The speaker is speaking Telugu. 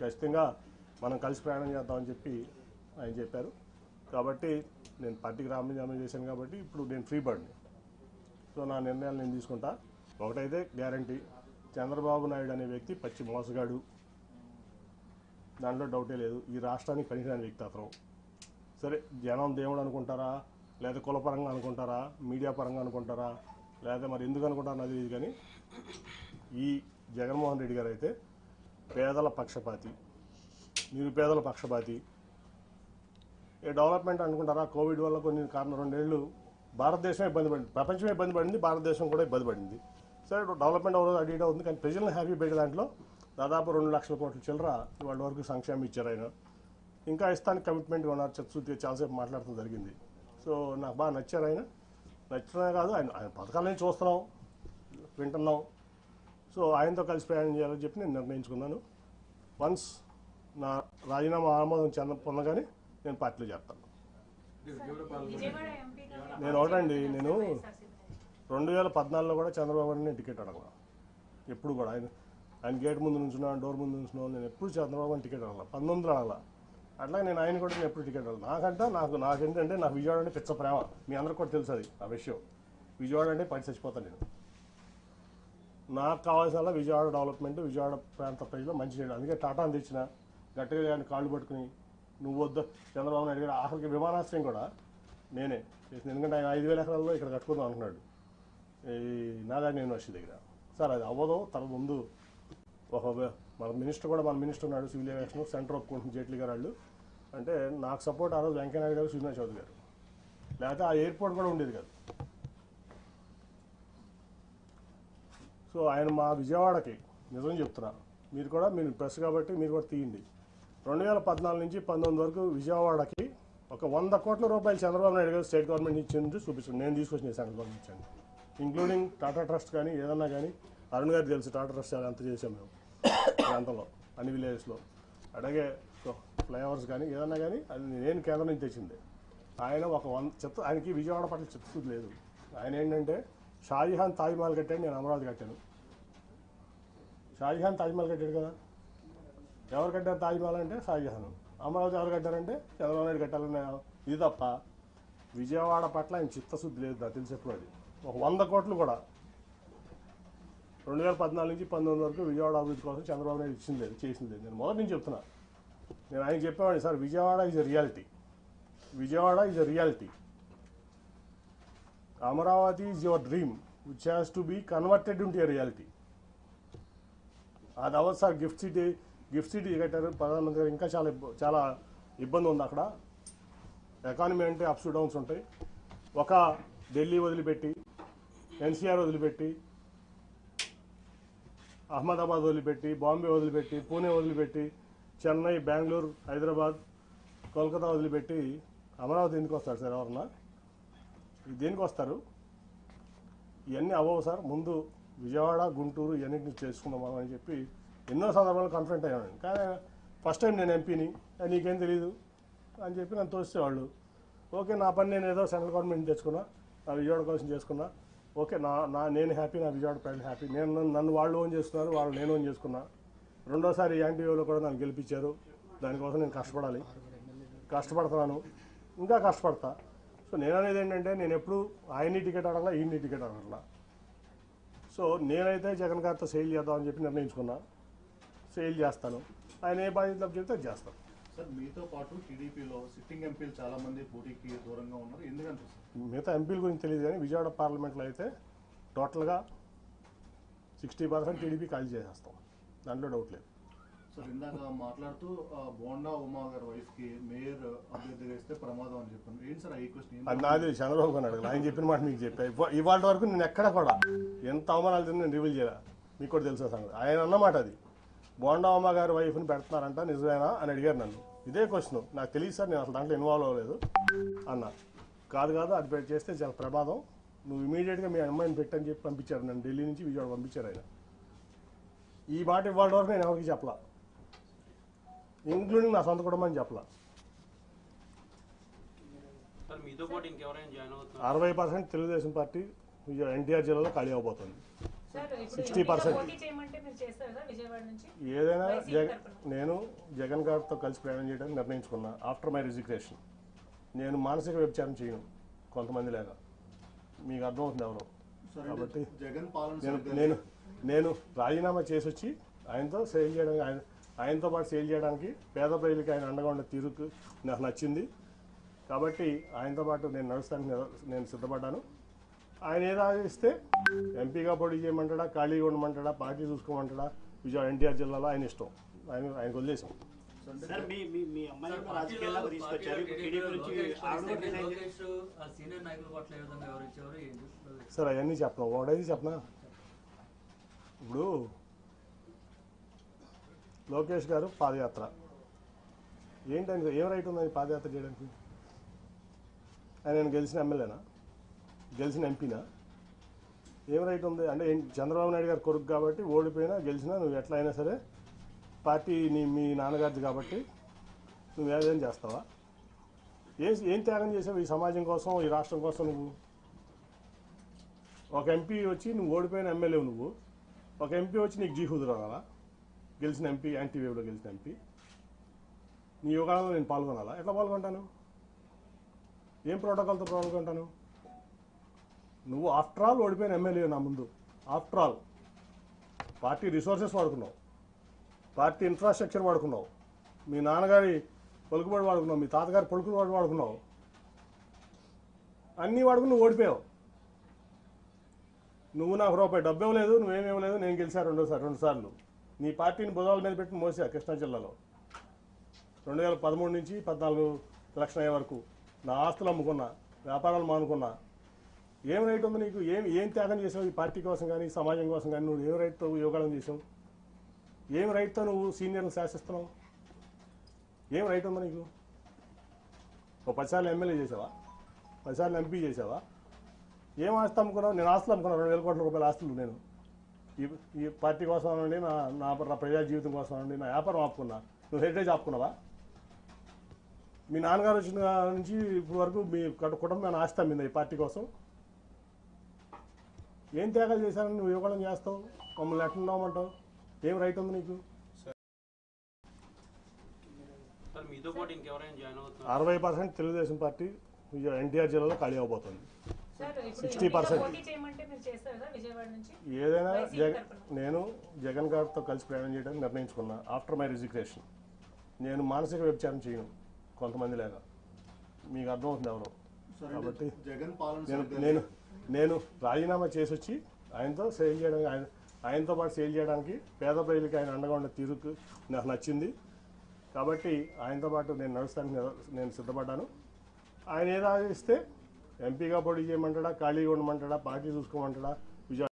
ఖచ్చితంగా మనం కలిసి ప్రయాణం చేద్దామని చెప్పి ఆయన చెప్పారు. కాబట్టి నేను పార్టీకి రాజీనామా చేశాను కాబట్టి ఇప్పుడు నేను ఫ్రీ బర్డ్ని. సో నా నిర్ణయాలు నేను తీసుకుంటా. ఒకటైతే గ్యారంటీ, చంద్రబాబు నాయుడు అనే వ్యక్తి పచ్చి మోసగాడు, దాంట్లో డౌటే లేదు. ఈ రాష్ట్రానికి పనికిరాని వ్యక్తి అతను. సరే జనం దేవుడు అనుకుంటారా, లేదా కులపరంగా అనుకుంటారా, మీడియా పరంగా అనుకుంటారా, లేదా మరి ఎందుకు అనుకుంటారా నాకు తెలియదు. కానీ ఈ జగన్మోహన్ రెడ్డి గారు అయితే పేదల పక్షపాతి, నిరుపేదల పక్షపాతి. ఏ డెవలప్మెంట్ అనుకుంటారా, కోవిడ్ వల్ల కొన్ని కారణం 2 ఏళ్ళు భారతదేశం ఇబ్బంది పడింది, ప్రపంచమే ఇబ్బంది పడింది, భారతదేశం కూడా ఇబ్బంది పడింది. సరే డెవలప్మెంట్ అవ్వదు, అటు ఇటు అవుతుంది. కానీ ప్రజలను హ్యాపీ పెట్టే దాంట్లో దాదాపు 2 లక్షల కోట్ల చిల్లర ఇవాళ వరకు సంక్షేమం ఇచ్చారు ఆయన. ఇంకా ఇస్తానికి కమిట్మెంట్గా ఉన్నారు. చతుర్థి చాలాసేపు మాట్లాడటం జరిగింది. సో నాకు బాగా నచ్చారు ఆయన. నచ్చడమే కాదు, ఆయన పథకాలని చూస్తున్నాం, వింటున్నాం. సో ఆయనతో కలిసి ప్రయాణం చేయాలని చెప్పి నేను నిర్ణయించుకున్నాను. వన్స్ నా రాజీనామా ఆమోదం పొందగానే నేను పార్టీలో చేస్తాను. నేను ఒకటండి, నేను 2014లో కూడా చంద్రబాబు నేను టికెట్ అడగల. ఎప్పుడు కూడా ఆయన గేట్ ముందు నుంచున్నా, డోర్ ముందు నుంచున్నా, నేను ఎప్పుడు చంద్రబాబు టికెట్ అడగల. 19 అడగల. అట్లాగే నేను ఆయన కూడా నేను ఎప్పుడు టికెట్ అడగల. నాకేంటంటే నాకు విజయవాడ అంటే పిచ్చ ప్రేమ. మీ అందరికి కూడా తెలుసు అది ఆ విషయం. విజయవాడ అంటే పడి చచ్చిపోతాను నేను. నాకు కావాల్సిన విజయవాడ డెవలప్మెంట్, విజయవాడ ప్రాంత ప్రజలు మంచి చేయడం. అందుకే టాటాను తెచ్చిన, గట్టిగా ఆయన కాళ్ళు పట్టుకుని నువ్వు వద్దు చంద్రబాబు నాయుడు గారు. ఆఖరికి విమానాశ్రయం కూడా నేనే చేసింది. ఎందుకంటే ఆయన 5,000 ఎకరాల్లో ఇక్కడ కట్టుకుందాం అంటున్నాడు ఈ నాగార్జున యూనివర్సిటీ దగ్గర. సార్ అది అవ్వదు. తర్వాత ముందు మన మినిస్టర్ ఉన్నాడు సివిల్ ఏవియేషన్, సెంటర్ ఒప్పుకుంటుంది జైట్లీ గారు వాళ్ళు. అంటే నాకు సపోర్ట్ ఆ రోజు వెంకయ్యనాయుడు గారు, శ్రీనివాస్ చౌదరి గారు. లేకపోతే ఆ ఎయిర్పోర్ట్ కూడా ఉండేది కాదు. సో ఆయన మా విజయవాడకి నిజం చెప్తున్నా, మీరు ప్రెస్ కాబట్టి మీరు కూడా తీయండి. 2014 నుంచి 19 వరకు విజయవాడకి ఒక 100 కోట్ల రూపాయలు చంద్రబాబు నాయుడు గారు స్టేట్ గవర్నమెంట్ ఇచ్చింది చూపిస్తుంది. నేను తీసుకొచ్చిన సెంట్రల్ గవర్నమెంట్ ఇచ్చాను, ఇంక్లూడింగ్ టాటా ట్రస్ట్ కానీ ఏదన్నా కానీ. అరుణ్ గారికి తెలుసు టాటా ట్రస్ట్ ఎంత చేసాం మేము ప్రాంతంలో, అన్ని విలేజెస్లో. అలాగే ఫ్లైఓవర్స్ కానీ ఏదన్నా కానీ అది నేను కేంద్రం నుంచి తెచ్చింది. ఆయన ఒక ఆయనకి విజయవాడ పట్ల చిత్తశుద్ధి లేదు. ఆయన ఏంటంటే షాజహాన్ తాజ్మహల్ కట్టాడు, నేను అమరావతి కట్టాను. షాజహాన్ తాజ్మహల్ కట్టాడు కదా. ఎవరు కట్టారు తాజ్మహల్ అంటే షాజహాన్. అమరావతి ఎవరు కట్టారంటే చంద్రబాబు నాయుడు కట్టాలనే. ఇది తప్ప విజయవాడ పట్ల ఆయన చిత్తశుద్ధి లేదు నాకు తెలిసి ఎప్పుడు. అది ఒక 100 కోట్లు కూడా 2014 నుంచి 19 వరకు విజయవాడ అభివృద్ధి కోసం చంద్రబాబు నాయుడు ఇచ్చింది లేదు, చేసింది లేదు. నేను మొదటి నుంచి చెప్తున్నా. నేను ఆయన చెప్పేవాడిని, sir Vijayawada is a reality, Vijayawada is a reality. Amaravati is your dream which has to be converted into a reality. అది అవ్వదు సార్. గిఫ్ట్ సిటీ కట్టారు ప్రధానమంత్రి గారు. ఇంకా చాలా ఇబ్బంది ఉంది అక్కడ. ఎకానమీ అంటే అప్స్ డౌన్స్ ఉంటాయి. ఒక ఢిల్లీ వదిలిపెట్టి, ఎన్సీఆర్ వదిలిపెట్టి, అహ్మదాబాద్ వదిలిపెట్టి, బాంబే వదిలిపెట్టి, పూణే వదిలిపెట్టి, చెన్నై, బెంగళూరు, హైదరాబాద్, కోల్కతా వదిలిపెట్టి అమరావతి ఎందుకు వస్తారు సార్? ఎవరన్నా దేనికి వస్తారు? ఇవన్నీ అవ్వవు సార్. ముందు విజయవాడ, గుంటూరు ఇవన్నింటినీ చేసుకుందాం అని చెప్పి ఎన్నో సందర్భాలు కన్ఫ్రంట్ అయ్యాను. కానీ ఫస్ట్ టైం నేను ఎంపీని, నీకేం తెలీదు అని చెప్పి నన్ను తోసేవాళ్ళు. ఓకే, నా పని నేను ఏదో సెంట్రల్ గవర్నమెంట్ తెచ్చుకున్నా, నా విజయవాడ కోసం చేసుకున్నా. ఓకే, నేను హ్యాపీ, నా విజయవాడ ప్రజలు హ్యాపీ. నన్ను వాళ్ళు ఓన్ చేస్తున్నారు, వాళ్ళు నేను ఓన్ చేసుకున్నా. రెండోసారి యాంటీవీలో కూడా నన్ను గెలిపించారు. దానికోసం నేను కష్టపడుతున్నాను, ఇంకా కష్టపడతా. సో నేను అనేది ఏంటంటే నేను ఎప్పుడు ఆయన్ని టికెట్ అడగలా, ఈయన్ని టికెట్ అడగలా. సో నేనైతే జగన్ గారితో సెయిల్ చేద్దామని చెప్పి నిర్ణయించుకున్నా. సెయిల్ చేస్తాను. ఆయన ఏ బాధ్యతలు చెప్తే అది చేస్తాను. సార్ మీతో పాటు టీడీపీలో సిట్టింగ్ ఎంపీలు చాలా మంది పోటీకి దూరంగా ఉన్నారు, ఎందుకంటే మిగతా ఎంపీల గురించి తెలియదు కానీ విజయవాడ పార్లమెంట్లో అయితే టోటల్గా 60% టీడీపీ ఖాళీ చేసేస్తాం, దాంట్లో డౌట్ లేదు. సార్ ఇందాక మాట్లాడుతూ బోండా ఉమా గారి వైఫ్కి మేయర్ అభ్యర్థిగా ఇస్తే ప్రమాదం అని చెప్పాను. ఏంటి సార్ ఈ క్వశ్చన్? అది నాది చంద్రబాబు గారు అడగదు, ఆయన చెప్పిన మాట మీకు చెప్పా. ఇవాళ వరకు నేను ఎక్కడ కూడా ఎంత అవమానాలు తిని నేను రివీల్ చేయాలి, మీకు కూడా తెలుసా సంగతి. ఆయన అన్నమాట అది, బోండా ఉమా గారి వైఫ్ని పెడుతున్నారంట, నిజమేనా అని అడిగారు నన్ను. ఇదే క్వశ్చన్. నాకు తెలియదు సార్, నేను అసలు దాంట్లో ఇన్వాల్వ్ అవ్వలేదు అన్న. కాదు అది చేస్తే చాలా ప్రమాదం, నువ్వు ఇమీడియట్గా మీ అమ్మాయిని పెట్టని చెప్పి పంపించారు. నన్ను ఢిల్లీ నుంచి విజయవాడ పంపించారు ఆయన. ఈ మాట ఇవాళ వరకు నేను ఎవరికి చెప్పలా, ఇంక్లూడింగ్ నా సొంత కుటుంబాన్ని చెప్పలా. 60% తెలుగుదేశం పార్టీ ఎన్టీఆర్ జిల్లాలో ఖాళీ అవబోతుంది. సార్ ఇప్పుడు 60% పోటీ చేయమంటే మీరు చేస్తారు కదా విజయవాడ నుంచి ఏదైనా వైసీపీ తరపున. నేను జగన్ గారితో కలిసి ప్రయాణం చేయడానికి నిర్ణయించుకున్నా ఆఫ్టర్ మై రిజిగ్నేషన్. నేను మానసిక వ్యభిచారం చేయను కొంతమంది లేక, మీకు అర్థమవుతుంది ఎవరు. సార్, కాబట్టి జగన్ పాలన నేను సరిగ్గా నేను నేను రాజీనామా చేసి వచ్చి ఆయనతో సేల్ చేయడానికి ఆయనతో పాటు సేల్ చేయడానికి పేద ప్రజలకి ఆయన అండగా ఉండే తీరుకు నాకు నచ్చింది. కాబట్టి ఆయనతో పాటు నేను నడుస్తానికి నేను సిద్ధపడ్డాను. ఆయన ఏదో ఆలోచిస్తే ఎంపీగా పోటీ చేయమంటాడా, ఖాళీగా ఉండమంటాడా, పార్టీ చూసుకోమంటాడా, విజయవాడ ఎన్టీఆర్ జిల్లాలో ఆయన ఇష్టం. ఆయనకు వదిలేసాం. సార్ మీ అమ్మాయిని కూడా రాజకీయాల్లోకి తీసుకొచ్చారు. ఇప్పుడు టీడీపీ నుంచి ఆవిడ కూడా రిజైన్ చేశారు. సీనియర్ నాయకుల పట్ల ఏ విధంగా వివరించారు ఏంటి? సార్ అవన్నీ చెప్పను, ఒకటైతే చెప్పనా. ఇప్పుడు లోకేష్ గారు పాదయాత్ర ఏంటని ఏం రైట్ ఉందని పాదయాత్ర చేయడానికి? ఆయన గెలిచిన ఎమ్మెల్యేనా, గెలిచిన ఎంపీనా? ఏం రైట్ ఉంది అంటే చంద్రబాబు నాయుడు గారు కొడుకు కాబట్టి ఓడిపోయినా గెలిచినా నువ్వు ఎట్లా అయినా సరే పార్టీ మీ నాన్నగారిది కాబట్టి నువ్వు ఏదైనా చేస్తావా? ఏం త్యాగం చేసావు ఈ సమాజం కోసం, ఈ రాష్ట్రం కోసం? నువ్వు ఒక ఎంపీ వచ్చి నువ్వు ఓడిపోయిన ఎమ్మెల్యే, నువ్వు ఒక ఎంపీ వచ్చి నీకు జీ కుదరాలా? గెలిచిన ఎంపీ, యాంటీ వేవ్లో గెలిచిన ఎంపీ నీ యోగాలలో నేను పాల్గొనాలా? ఎట్లా పాల్గొంటాను? ఏం ప్రోటోకాల్తో పాల్గొంటాను? నువ్వు ఆఫ్టర్ ఆల్ ఓడిపోయిన ఎమ్మెల్యే నా ముందు. ఆఫ్టర్ ఆల్ పార్టీ రిసోర్సెస్ వాడుకున్నావు, పార్టీ ఇన్ఫ్రాస్ట్రక్చర్ వాడుకున్నావు, మీ నాన్నగారి పలుకుబడి వాడుకున్నావు, మీ తాతగారి పలుకుబడి వాడుకున్నావు, అన్నీ వాడుకుని నువ్వు ఓడిపోయావు. నువ్వు నాకు రూపాయి డబ్బు ఇవ్వలేదు, నువ్వేమి ఇవ్వలేదు, నేను గెలిచా రెండు సార్లు. నీ పార్టీని భుజాల మీద పెట్టి మోసా కృష్ణా జిల్లాలో 2013 నుంచి 14 ఎలక్షన్ అయ్యే వరకు నా ఆస్తులు అమ్ముకున్నా, వ్యాపారాలు మానుకున్నా. ఏం రైట్ ఉంది నీకు? ఏం త్యాగం చేసావు ఈ పార్టీ కోసం కానీ, సమాజం కోసం కానీ? నువ్వు ఏం రైట్తో యోగాలను చేసావు? ఏం రైట్తో నువ్వు సీనియర్ని శాసిస్తున్నావు? ఏం రైట్ ఉందా నీకు? ఓ 10 సార్లు ఎమ్మెల్యే చేసావా? 10 సార్లు ఎంపీ చేసావా? ఏం ఆస్తి అమ్ముకున్నావు? నేను ఆస్తులు అమ్ముకున్నాను, 2,000 కోట్ల రూపాయల ఆస్తులు. నేను ఈ పార్టీ కోసం అనండి, నా ప్రజా జీవితం కోసం అనండి, నా వ్యాపారం ఆపుకున్నా. నువ్వు హెరిటేజ్ ఆపుకున్నావా? మీ నాన్నగారు వచ్చిన నుంచి ఇప్పుడు వరకు మీ కుటుంబం ఆస్తి అమ్మిందా ఈ పార్టీ కోసం? ఏం త్యాగాలు చేశారని నువ్వు ఇవ్వడం చేస్తావు? మమ్మల్ని ఎట్లా ఉండమంటావు? ఏం రైట్ ఉంది నీకు? 60% తెలుగుదేశం పార్టీ ఎన్టీఆర్ జిల్లాలో ఖాళీ అవబోతుంది. సార్ ఇప్పుడు 60%. పోటీ చేయమంటే మీరు చేస్తారు కదా విజయవాడ నుంచి ఏదైనా వైసీపీ తరపున. నేను జగన్ గారితో కలిసి ప్రయాణం చేయడానికి నిర్ణయించుకున్నా ఆఫ్టర్ మై రిజిగ్నేషన్. నేను మానసిక వ్యభిచారం చేయను కొంతమంది లేక, మీకు అర్థమవుతుంది ఎవరు. సార్, కాబట్టి జగన్ పాలన నేను సరిగ్గా నేను నేను రాజీనామా చేసి వచ్చి ఆయనతో సేల్ చేయడానికి ఆయనతో పాటు సేల్ చేయడానికి పేద ప్రజలకి ఆయన అండగా ఉండే తీరుకు నాకు నచ్చింది. కాబట్టి ఆయనతో పాటు నేను నడుస్తానికి నేను సిద్ధపడ్డాను. ఆయన ఏదో ఆలోచిస్తే ఎంపీగా పోటీ చేయమంటాడా, ఖాళీగా ఉండమంటాడా, పార్టీ చూసుకోమంటాడా,